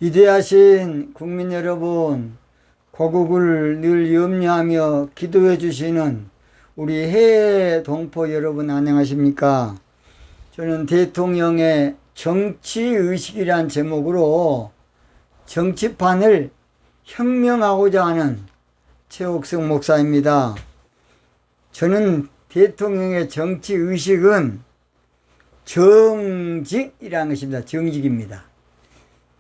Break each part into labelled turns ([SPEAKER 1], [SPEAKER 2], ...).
[SPEAKER 1] 위대하신 국민 여러분, 고국을 늘 염려하며 기도해 주시는 우리 해외 동포 여러분 안녕하십니까? 저는 대통령의 정치의식이란 제목으로 정치판을 혁명하고자 하는 최옥성 목사입니다. 저는 대통령의 정치의식은 정직이라는 것입니다. 정직입니다.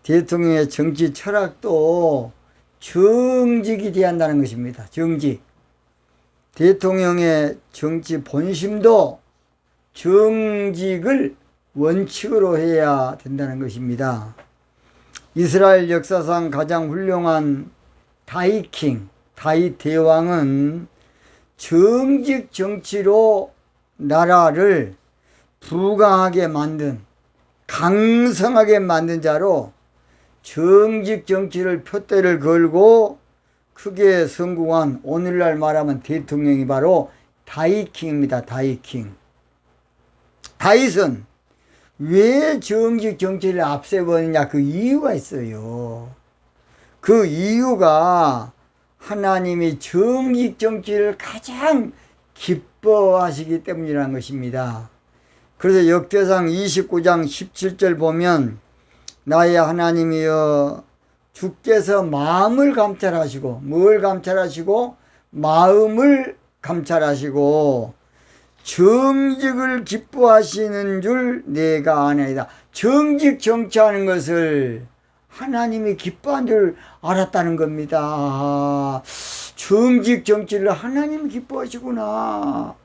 [SPEAKER 1] 대통령의 정치 철학도 정직이 돼야 한다는 것입니다. 정직. 대통령의 정치 본심도 정직을 원칙으로 해야 된다는 것입니다. 이스라엘 역사상 가장 훌륭한 다윗 대왕은 정직 정치로 나라를 부강하게 만든, 강성하게 만든 자로 정직 정치를 표대를 걸고 크게 성공한, 오늘날 말하면 대통령이 바로 다윗입니다. 다윗은 왜 정직 정치를 앞세웠느냐, 그 이유가 있어요. 그 이유가 하나님이 정직 정치를 가장 기뻐하시기 때문이라는 것입니다. 그래서 역대상 29장 17절 보면, 나의 하나님이여, 주께서 마음을 감찰하시고, 뭘 감찰하시고? 마음을 감찰하시고 정직을 기뻐하시는 줄 내가 아나이다. 정직 정치하는 것을 하나님이 기뻐한 줄 알았다는 겁니다. 정직 정치를 하나님이 기뻐하시구나.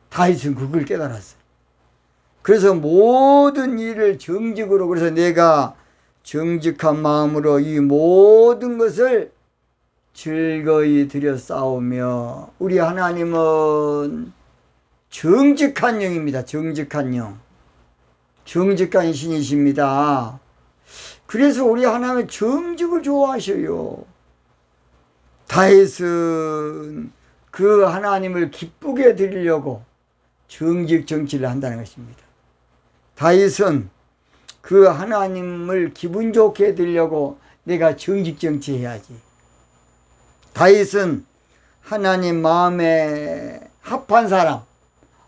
[SPEAKER 1] 다윗은 그걸 깨달았어요. 그래서 모든 일을 정직으로, 그래서 내가 정직한 마음으로 이 모든 것을 즐거이 들여 싸우며, 우리 하나님은 정직한 영입니다. 정직한 영. 정직한 신이십니다. 그래서 우리 하나님은 정직을 좋아하셔요. 다윗은 그 하나님을 기쁘게 드리려고 정직 정치를 한다는 것입니다. 다윗은 그 하나님을 기분 좋게 드리려고 내가 정직 정치해야지. 다윗은 하나님 마음에 합한 사람,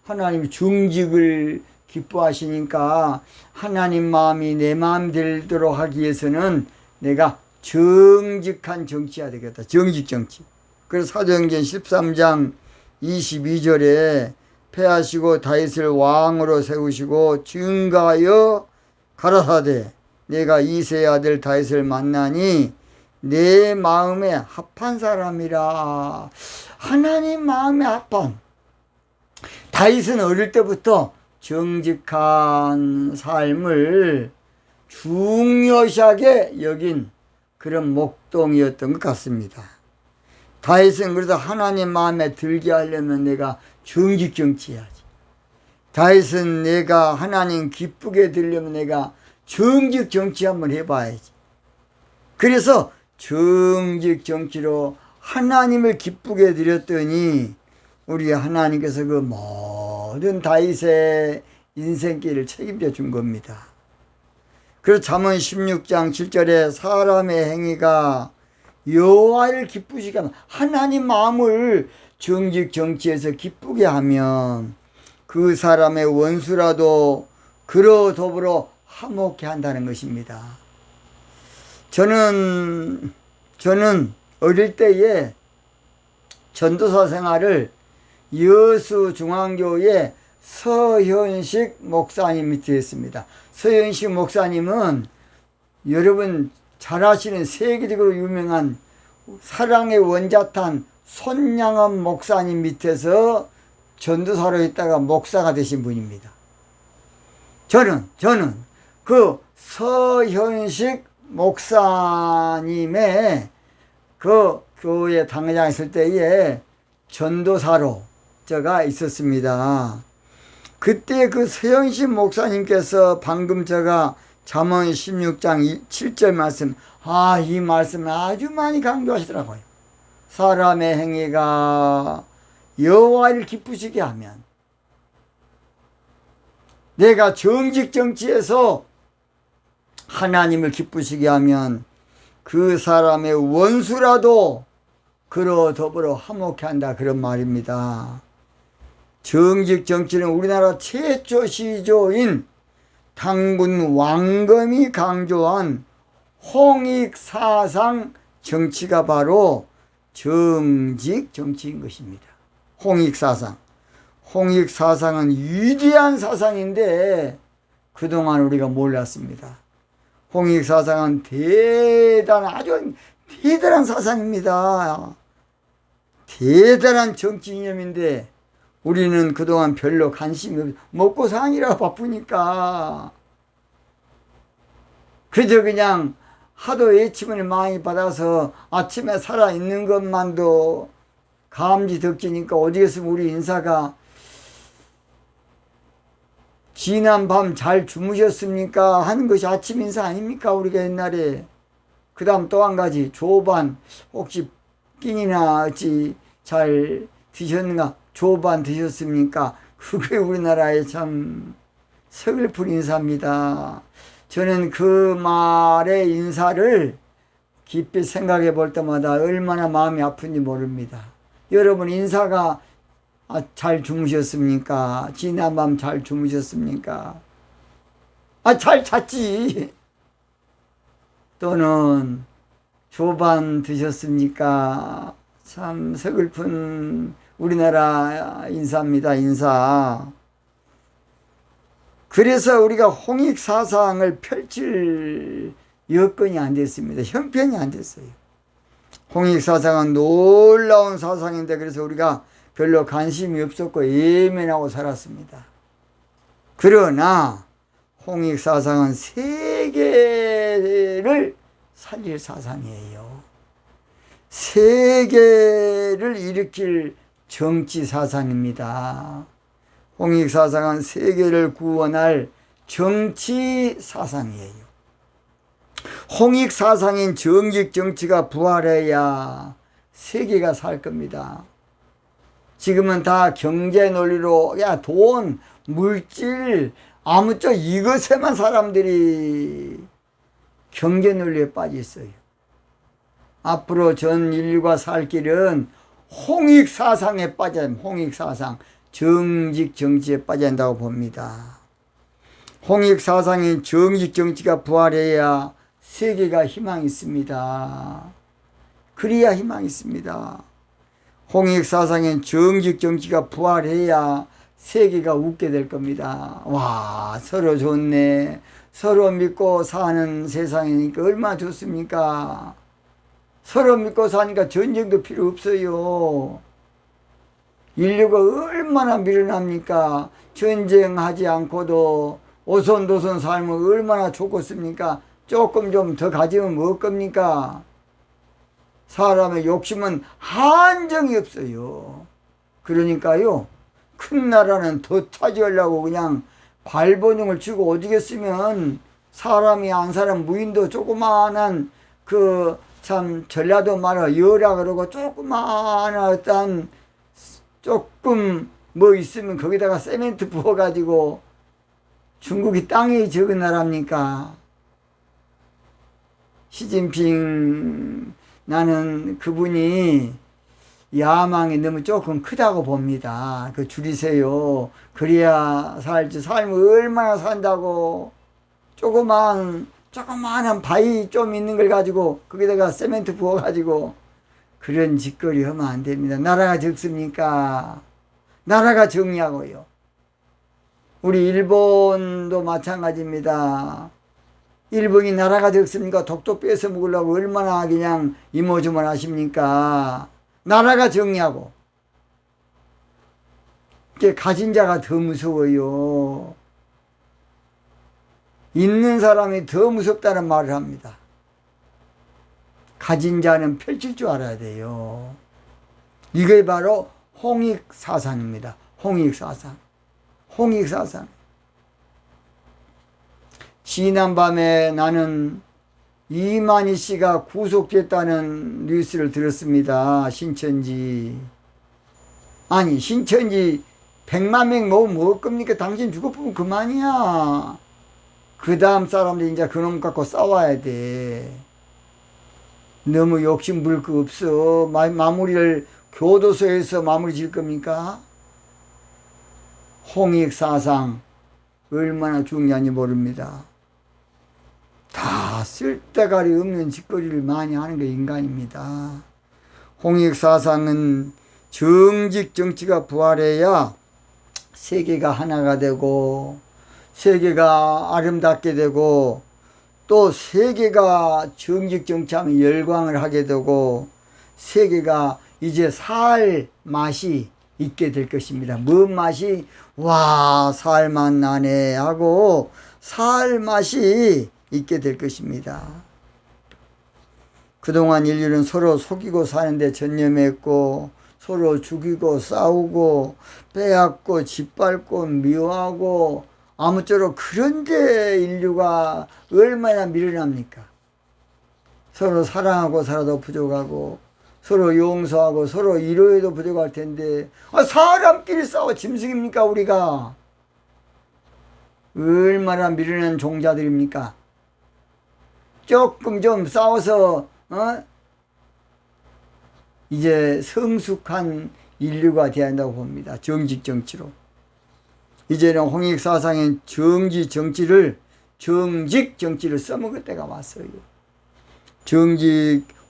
[SPEAKER 1] 하나님 정직을 기뻐하시니까 하나님 마음이 내 마음 들도록 하기 위해서는 내가 정직한 정치해야 되겠다. 정직 정치. 그래서 사도행전 13장 22절에 패하시고 다윗을 왕으로 세우시고 증가하여 가라사대, 내가 이새의 아들 다윗을 만나니 내 마음에 합한 사람이라. 하나님 마음에 합한. 다윗은 어릴 때부터 정직한 삶을 중요시하게 여긴 그런 목동이었던 것 같습니다. 다윗은 그래서 하나님 마음에 들게 하려면 내가 정직 정치해야지. 다윗은 내가 하나님 기쁘게 들려면 내가 정직 정치 한번 해봐야지. 그래서 정직 정치로 하나님을 기쁘게 드렸더니 우리 하나님께서 그 모든 다윗의 인생길을 책임져 준 겁니다. 그래서 잠언 16장 7절에 사람의 행위가 여호와를 기쁘시게 하면, 하나님 마음을 정직 정치에서 기쁘게 하면 그 사람의 원수라도 그로 더불어 화목해 한다는 것입니다. 저는 어릴 때에 전도사 생활을 여수중앙교회 서현식 목사님 밑에 했습니다. 서현식 목사님은 여러분 잘 아시는 세계적으로 유명한 사랑의 원자탄 손양원 목사님 밑에서 전도사로 있다가 목사가 되신 분입니다. 저는 그 서현식 목사님의 그 교회 당회장 있을 때에 전도사로 제가 있었습니다. 그때 그 서현식 목사님께서 방금 제가 잠언 16장 7절 말씀, 이 말씀을 아주 많이 강조하시더라고요. 사람의 행위가 여호와를 기쁘시게 하면, 내가 정직 정치에서 하나님을 기쁘시게 하면 그 사람의 원수라도 그로 더불어 화목해 한다, 그런 말입니다. 정직 정치는 우리나라 최초 시조인 당군 왕검이 강조한 홍익사상 정치가 바로 정직 정치인 것입니다. 홍익사상. 홍익사상은 위대한 사상인데 그동안 우리가 몰랐습니다. 홍익사상은 아주 대단한 사상입니다. 대단한 정치 이념인데 우리는 그동안 별로 관심이 없어. 먹고 사니라 바쁘니까 그저 그냥 하도 외침을 많이 받아서 아침에 살아있는 것만도 감지 덕지니까 어디에서 우리 인사가 지난 밤 잘 주무셨습니까 하는 것이 아침 인사 아닙니까? 우리가 옛날에. 그 다음 또 한 가지, 조반 혹시 끼니나 어찌 잘 드셨는가, 조반 드셨습니까? 그게 우리나라의 참 서글픈 인사입니다. 저는 그 말의 인사를 깊이 생각해 볼 때마다 얼마나 마음이 아픈지 모릅니다. 여러분 인사가 잘 주무셨습니까? 지난밤 잘 주무셨습니까? 잘 잤지. 또는 조반 드셨습니까? 참 서글픈 우리나라 인사입니다. 인사. 그래서 우리가 홍익사상을 펼칠 여건이 안 됐습니다. 형편이 안 됐어요. 홍익사상은 놀라운 사상인데 그래서 우리가 별로 관심이 없었고 예민하고 살았습니다. 그러나 홍익사상은 세계를 살릴 사상이에요. 세계를 일으킬 정치 사상입니다. 홍익사상은 세계를 구원할 정치 사상이에요. 홍익사상인 정직 정치가 부활해야 세계가 살 겁니다. 지금은 다 경제 논리로 돈, 물질, 아무쪼 이것에만 사람들이 경제 논리에 빠져 있어요. 앞으로 전 인류가 살 길은 홍익사상에 빠져야 합니다. 홍익사상, 정직 정치에 빠져야 한다고 봅니다. 홍익사상인 정직 정치가 부활해야 세계가 희망이 있습니다. 그래야 희망이 있습니다. 홍익사상인 정직 정치가 부활해야 세계가 웃게 될 겁니다. 와, 서로 좋네. 서로 믿고 사는 세상이니까 얼마나 좋습니까? 서로 믿고 사니까 전쟁도 필요 없어요. 인류가 얼마나 미련합니까? 전쟁하지 않고도 오손도손 살면 얼마나 좋겠습니까? 조금 좀 더 가지면 뭐 겁니까? 사람의 욕심은 한정이 없어요. 그러니까요, 큰 나라는 더 차지하려고 그냥 발버둥을 치고 오지겠으면 사람이 안 사는 무인도 조그마한 참 전라도 말로 여라 그러고 조그마한 어떤 조금 뭐 있으면 거기다가 세멘트 부어가지고 중국이 땅이 적은 나라입니까? 시진핑 나는 그분이 야망이 너무 조금 크다고 봅니다. 줄이세요. 그래야 살지. 살면 얼마나 산다고. 조그마한 바위 좀 있는 걸 가지고 거기다가 세멘트 부어가지고 그런 짓거리 하면 안 됩니다. 나라가 적습니까? 나라가 적냐고요. 우리 일본도 마찬가지입니다. 일본이 나라가 적습니까? 독도 뺏어 먹으려고 얼마나 그냥 이모저모 하십니까? 나라가 적냐고. 가진 자가 더 무서워요. 있는 사람이 더 무섭다는 말을 합니다. 가진 자는 펼칠 줄 알아야 돼요. 이게 바로 홍익사상입니다. 홍익사상. 홍익사상. 지난밤에 나는 이만희 씨가 구속됐다는 뉴스를 들었습니다. 신천지 100만 명 모으면 뭐 겁니까? 당신 죽어보면 그만이야. 그 다음 사람들이 이제 그놈 갖고 싸워야 돼. 너무 욕심 부릴 거 없어. 마무리를 교도소에서 마무리 질 겁니까? 홍익사상 얼마나 중요한지 모릅니다. 다 쓸데가리 없는 짓거리를 많이 하는 게 인간입니다. 홍익사상은 정직 정치가 부활해야 세계가 하나가 되고 세계가 아름답게 되고 또 세계가 정직 정치하면 열광을 하게 되고 세계가 이제 살 맛이 있게 될 것입니다. 뭔 맛이? 와, 살 맛 나네 하고 살 맛이 있게 될 것입니다. 그동안 인류는 서로 속이고 사는데 전념했고 서로 죽이고 싸우고 빼앗고 짓밟고 미워하고 아무쪼록 그런데 인류가 얼마나 미련합니까? 서로 사랑하고 살아도 부족하고 서로 용서하고 서로 이로해도 부족할 텐데 사람끼리 싸워 짐승입니까 우리가? 얼마나 미련한 종자들입니까? 조금 좀 싸워서 이제 성숙한 인류가 되어야 한다고 봅니다. 정직 정치로. 이제는 홍익사상의 정직 정치를 써먹을 때가 왔어요.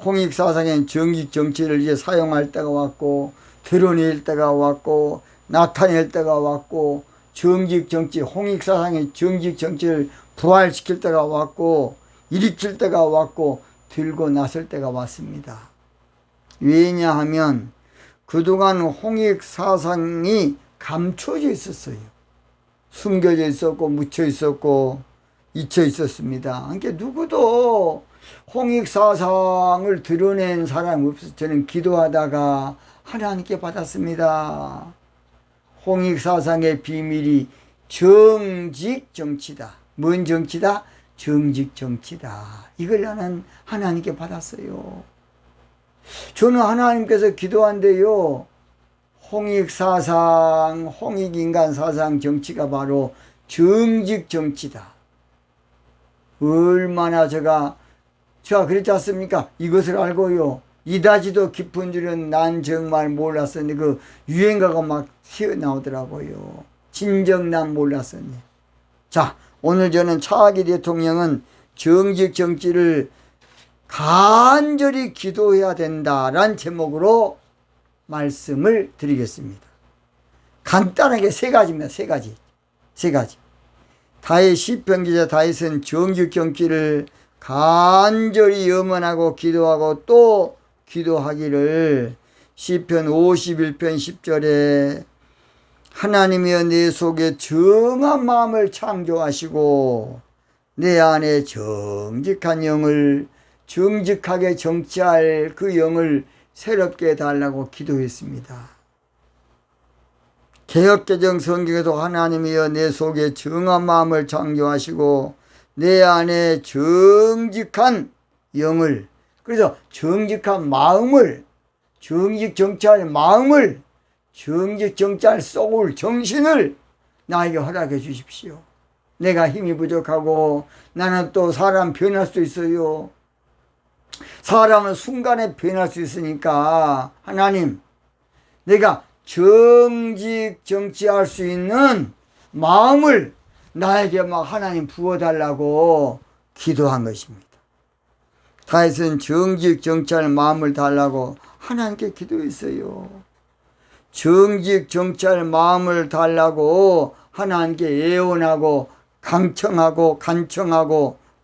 [SPEAKER 1] 홍익사상의 정직 정치를 이제 사용할 때가 왔고 드러낼 때가 왔고 나타낼 때가 왔고 정직 정치, 홍익사상의 정직 정치를 부활시킬 때가 왔고 일으킬 때가 왔고 들고 나설 때가 왔습니다. 왜냐하면 그동안 홍익사상이 감춰져 있었어요. 숨겨져 있었고 묻혀 있었고 잊혀 있었습니다. 그러니까 누구도 홍익사상을 드러낸 사람이 없어요. 저는 기도하다가 하나님께 받았습니다. 홍익사상의 비밀이 정직 정치다. 뭔 정치다? 정직 정치다. 이걸 나는 하나님께 받았어요. 저는 하나님께서 기도한데요. 홍익사상, 홍익인간사상 정치가 바로 정직 정치다. 얼마나 제가 그랬지 않습니까? 이것을 알고요. 이다지도 깊은 줄은 난 정말 몰랐었는데 그 유행가가 막 튀어나오더라고요. 진정 난 몰랐었네. 자, 오늘 저는 차기 대통령은 정직 정치를 간절히 기도해야 된다라는 제목으로 말씀을 드리겠습니다. 간단하게 세 가지입니다. 세 가지. 시편 기자 다윗은 정직 정치를 간절히 염원하고 기도하고 또 기도하기를 시편 51편 10절에 하나님이여 내 속에 정한 마음을 창조하시고 내 안에 정직한 영을 정직하게 정치할 그 영을 새롭게 해달라고 기도했습니다. 개역개정 성경에도 하나님이여 내 속에 정한 마음을 창조하시고 내 안에 정직한 영을, 그래서 정직한 마음을, 정직 정치할 마음을, 정직 정치할 소울, 정신을 나에게 허락해 주십시오. 내가 힘이 부족하고 나는 또 사람 변할 수 있어요. 사람은 순간에 변할 수 있으니까 하나님, 내가 정직 정치할 수 있는 마음을 나에게 막 하나님 부어달라고 기도한 것입니다. 다윗은 정직 정치할 마음을 달라고 하나님께 기도했어요. 정직 정치할 마음을 달라고 하나님께 애원하고 간청하고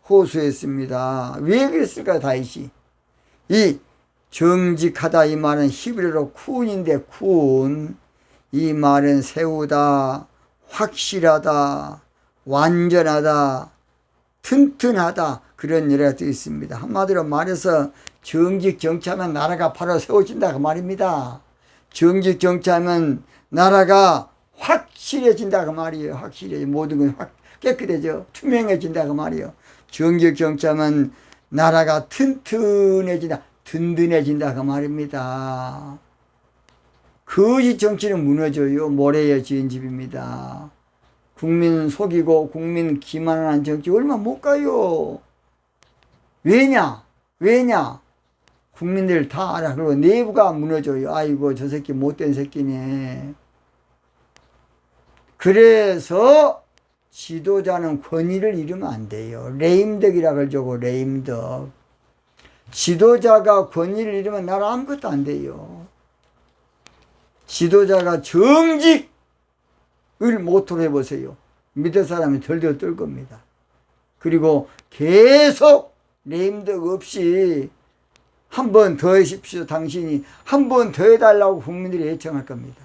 [SPEAKER 1] 호소했습니다. 왜 그랬을까 다윗이? 이 정직하다 이 말은 히브리어로 쿤인데 쿤, 이 말은 세우다, 확실하다, 완전하다, 튼튼하다, 그런 여러 가지 있습니다. 한마디로 말해서 정직 정치하면 나라가 바로 세워진다 그 말입니다. 정직 정치하면 나라가 확실해진다 그 말이에요. 확실해, 모든 건 깨끗해져, 투명해진다 그 말이에요. 정직 정치하면 나라가 튼튼해진다, 든든해진다 그 말입니다. 거짓 정치는 무너져요. 모래에 지은 집입니다. 국민 속이고 국민 기만하는 정치 얼마 못 가요. 왜냐? 국민들 다 알아. 그리고 내부가 무너져요. 아이고 저 새끼 못된 새끼네. 그래서 지도자는 권위를 잃으면 안 돼요. 레임덕이라 그러죠. 레임덕. 지도자가 권위를 잃으면 나라 아무것도 안 돼요. 지도자가 정직을 모토로 해보세요. 밑에 사람이 덜덜 떨 겁니다. 그리고 계속 레임덕 없이 한 번 더 하십시오. 당신이 한 번 더 해달라고 국민들이 요청할 겁니다.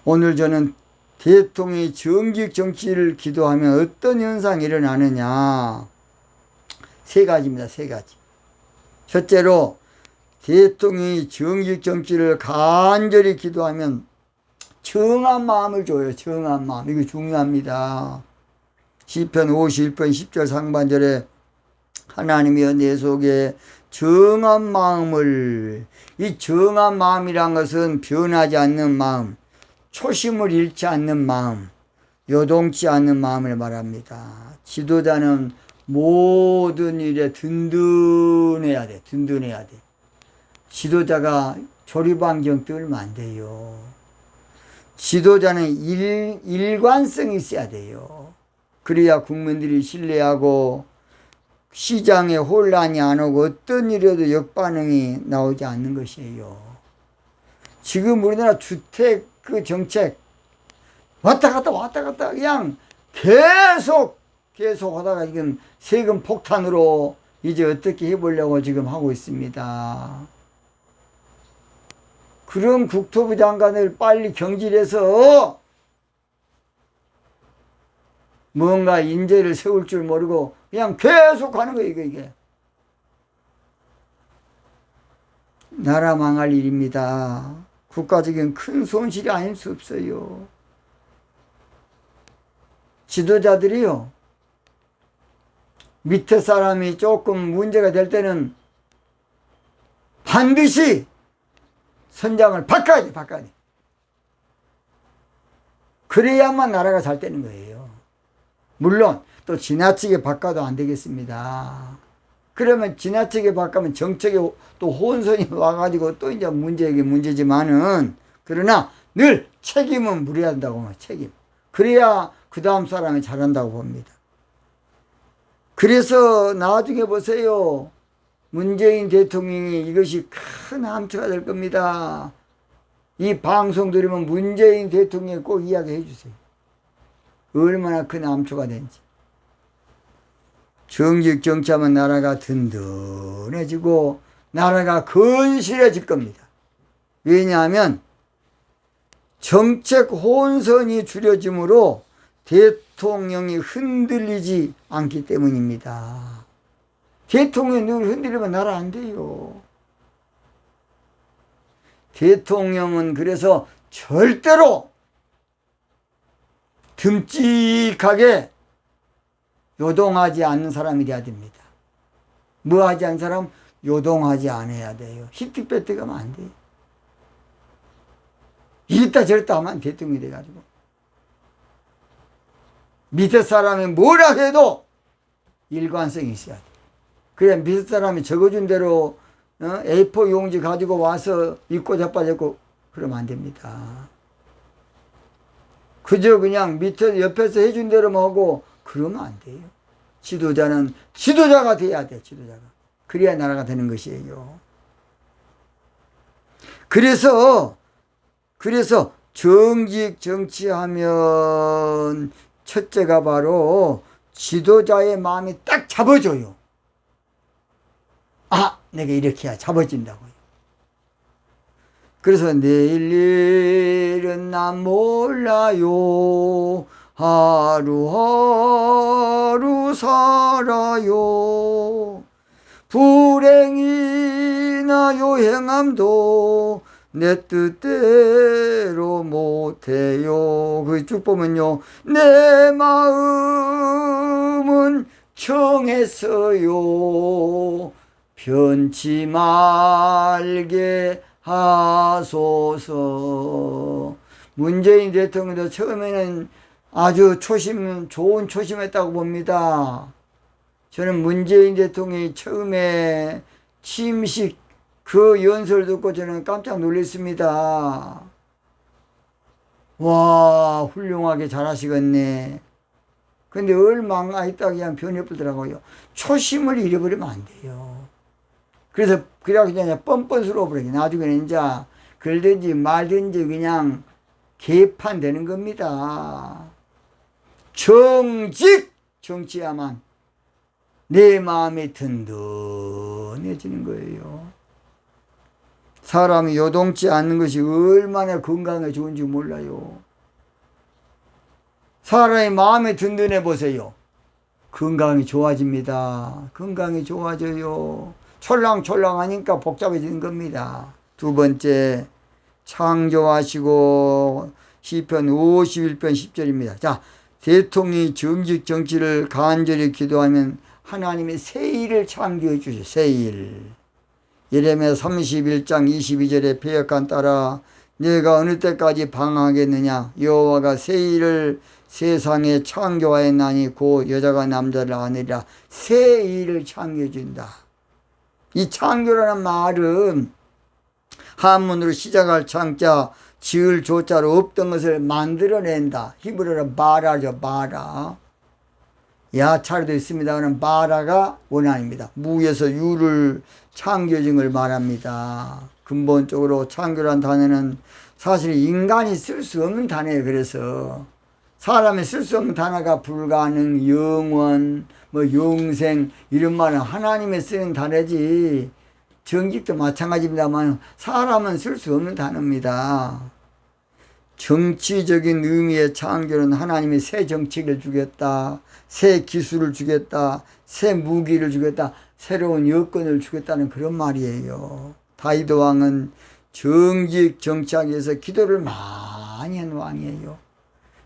[SPEAKER 1] 오늘 저는 대통령이 정직 정치를 기도하면 어떤 현상이 일어나느냐. 세 가지입니다. 세 가지. 첫째로 대통령이 정직 정치를 간절히 기도하면 정한 마음을 줘요. 정한 마음. 이거 중요합니다. 시편 51편 10절 상반절에 하나님이여 내 속에 정한 마음을, 이 정한 마음이란 것은 변하지 않는 마음, 초심을 잃지 않는 마음, 요동치 않는 마음을 말합니다. 지도자는 모든 일에 든든해야 돼. 든든해야 돼. 지도자가 조립안경 떨면 안 돼요. 지도자는 일관성이 있어야 돼요. 그래야 국민들이 신뢰하고 시장에 혼란이 안 오고 어떤 일에도 역반응이 나오지 않는 것이에요. 지금 우리나라 주택 그 정책 왔다 갔다 그냥 계속 하다가 지금 세금 폭탄으로 이제 어떻게 해보려고 지금 하고 있습니다. 그런 국토부 장관을 빨리 경질해서 뭔가 인재를 세울 줄 모르고 그냥 계속 가는 거예요, 이게. 나라 망할 일입니다. 국가적인 큰 손실이 아닐 수 없어요. 지도자들이요, 밑에 사람이 조금 문제가 될 때는 반드시 선장을 바꿔야 돼. 그래야만 나라가 잘 되는 거예요. 물론 또 지나치게 바꿔도 안 되겠습니다. 그러면 지나치게 바꾸면 정책에 또 혼선이 와가지고 또 이제 문제지만은, 그러나 늘 책임은 물어야 한다고. 책임. 그래야 그 다음 사람이 잘한다고 봅니다. 그래서 나중에 보세요. 문재인 대통령이 이것이 큰 함투가 될 겁니다. 이 방송 들으면 문재인 대통령이 꼭 이야기해 주세요. 얼마나 큰 함투가 된지. 정직 정치하면 나라가 든든해지고 나라가 건실해질 겁니다. 왜냐하면 정책 혼선이 줄여짐으로 대통령이 흔들리지 않기 때문입니다. 대통령이 늘 흔들리면 나라 안 돼요. 대통령은 그래서 절대로 듬직하게 요동하지 않는 사람이 돼야 됩니다. 뭐 하지 않는 사람? 요동하지 않아야 돼요. 히트배트 가면 안 돼요. 이랬다 저랬다 하면 대통령이 돼가지고. 밑에 사람이 뭐라 해도 일관성이 있어야 돼. 그래 밑에 사람이 적어준 대로 A4 용지 가지고 와서 입고 자빠졌고 그러면 안 됩니다. 그저 그냥 밑에 옆에서 해준 대로만 하고 그러면 안 돼요. 지도자는 지도자가 돼야 돼. 지도자가. 그래야 나라가 되는 것이에요. 그래서 정직 정치하면 첫째가 바로 지도자의 마음이 딱 잡아줘요. 아, 내가 이렇게 해야 잡아진다고요. 그래서 내일 일은 난 몰라요. 하루하루 살아요. 불행이나 요행함도 내 뜻대로 못해요. 그 쭉 보면요. 내 마음은 정했어요. 변치 말게 하소서. 문재인 대통령도 처음에는 아주 좋은 초심했다고 봅니다. 저는 문재인 대통령이 처음에 취임식 그 연설 듣고 저는 깜짝 놀랐습니다. 와, 훌륭하게 잘하시겠네. 근데 얼마나 있다 그냥 변해버리더라고요. 초심을 잃어버리면 안 돼요. 그래서 그냥 뻔뻔스러워 버리게. 나중에는 이제 걸든지 말든지 그냥 개판되는 겁니다. 정치야만 내 마음이 든든해지는 거예요. 사람이 요동치 않는 것이 얼마나 건강에 좋은지 몰라요. 사람의 마음이 든든해 보세요. 건강이 좋아집니다. 건강이 좋아져요. 촐랑촐랑하니까 복잡해지는 겁니다. 두 번째, 창조하시고 시편 51편 10절입니다. 자, 대통령이 정직 정치를 간절히 기도하면 하나님의 새 일을 창조해 주세요. 새 일. 예레미야 31장 22절에 pe역한 따라 내가 어느 때까지 방황하겠느냐. 여호와가 새 일을 세상에 창조하였나니 곧 여자가 남자를 아느리라. 새 일을 창조해 준다. 이 창조라는 말은 한문으로 시작할 창자, 지을 조자로 없던 것을 만들어낸다. 히브리어로 바라죠. 바라. 야차로도 있습니다만 바라가 원한입니다. 무에서 유를 창조진 걸 말합니다. 근본적으로 창조란 단어는 사실 인간이 쓸 수 없는 단어예요. 그래서 사람이 쓸 수 없는 단어가 불가능, 영원, 영생 이런 말은 하나님이 쓰는 단어지. 정직도 마찬가지입니다만 사람은 쓸 수 없는 단어입니다. 정치적인 의미의 창조는 하나님이 새 정책을 주겠다, 새 기술을 주겠다, 새 무기를 주겠다, 새로운 여건을 주겠다는 그런 말이에요. 다윗 왕은 정직 정치하기 위해서 기도를 많이 한 왕이에요.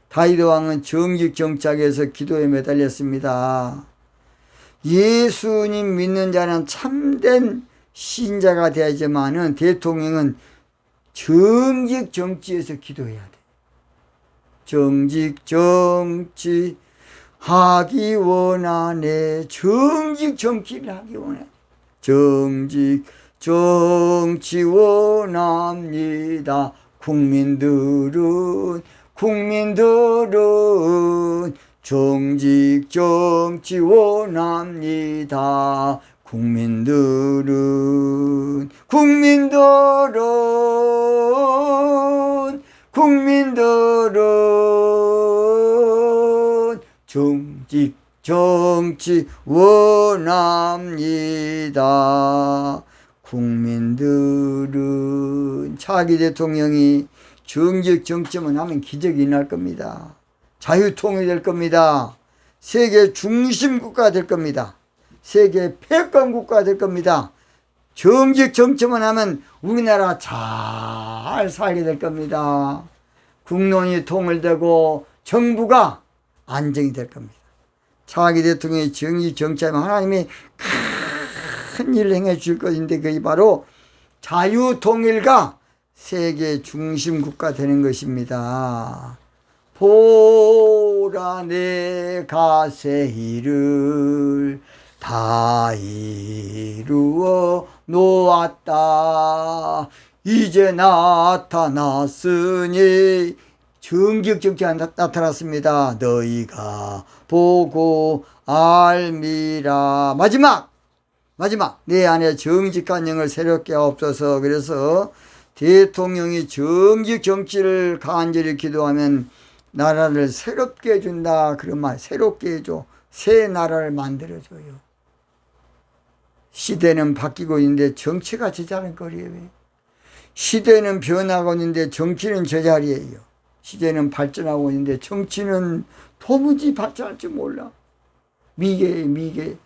[SPEAKER 1] 다윗 왕은 정직 정치하기 위해서 기도에 매달렸습니다. 예수님 믿는 자는 참된 신자가 되야지만은 대통령은 정직 정치에서 기도해야 돼. 정직 정치 하기 원하네. 정직 정치를 하기 원하네. 정직 정치 원합니다. 국민들은 정직 정치 원합니다. 국민들은 정직 정치 원합니다. 국민들은 차기 대통령이 정직 정치만 하면 기적이 날 겁니다. 자유통일이 될 겁니다. 세계 중심 국가가 될 겁니다. 세계 패권 국가가 될 겁니다. 정직 정치만 하면 우리나라 잘 살게 될 겁니다. 국론이 통일되고 정부가 안정이 될 겁니다. 차기 대통령이 정직 정치하면 하나님이 큰 일을 행해 줄 것인데 그게 바로 자유통일과 세계 중심 국가 되는 것입니다. 보라 내가 새 일을 다 이루어 놓았다. 이제 나타났으니 정직 정치가 나타났습니다. 너희가 보고 알미라. 마지막 내 안에 정직한 영을 새롭게 하옵소서. 그래서 대통령이 정직 정치를 간절히 기도하면 나라를 새롭게 해준다. 그런 말, 새롭게 해줘. 새 나라를 만들어줘요. 시대는 바뀌고 있는데 정치가 제자리거리예요. 시대는 변하고 있는데 정치는 제자리예요. 시대는 발전하고 있는데 정치는 도무지 발전할 줄 몰라. 미개예요, 미개.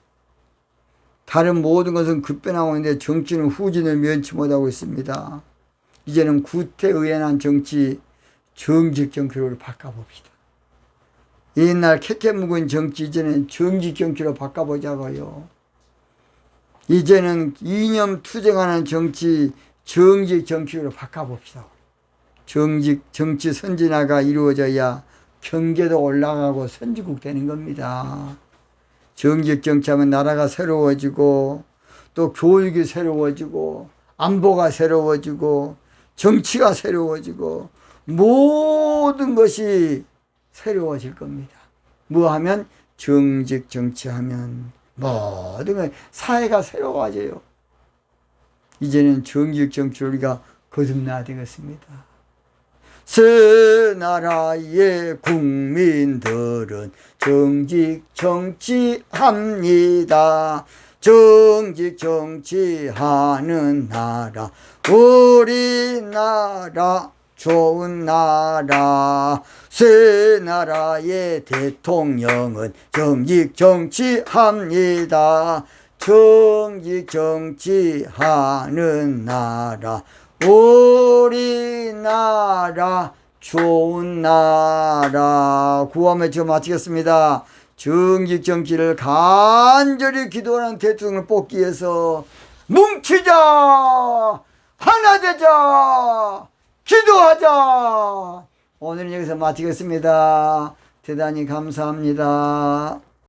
[SPEAKER 1] 다른 모든 것은 급변하고 있는데 정치는 후진을 면치 못하고 있습니다. 이제는 구태의연한 정치, 정직 정치로 바꿔봅시다. 옛날 캐캐묵은 정치 이제는 정직 정치로 바꿔보자고요. 이제는 이념 투쟁하는 정치, 정직 정치로 바꿔봅시다. 정치 선진화가 이루어져야 경제도 올라가고 선진국 되는 겁니다. 정직 정치하면 나라가 새로워지고 또 교육이 새로워지고 안보가 새로워지고 정치가 새로워지고 모든 것이 새로워질 겁니다. 뭐 하면? 정직 정치하면 모든 것 사회가 새로워져요. 이제는 정직 정치를 우리가 거듭나야 되겠습니다. 새 나라의 국민들은 정직 정치합니다. 정직 정치하는 나라 우리나라 좋은 나라. 새 나라의 대통령은 정직 정치합니다. 정직 정치하는 나라 우리나라 좋은 나라. 구호하며 지금 마치겠습니다. 정직 정치를 간절히 기도하는 대통령을 뽑기 위해서 뭉치자, 하나 되자, 기도하자. 오늘은 여기서 마치겠습니다. 대단히 감사합니다.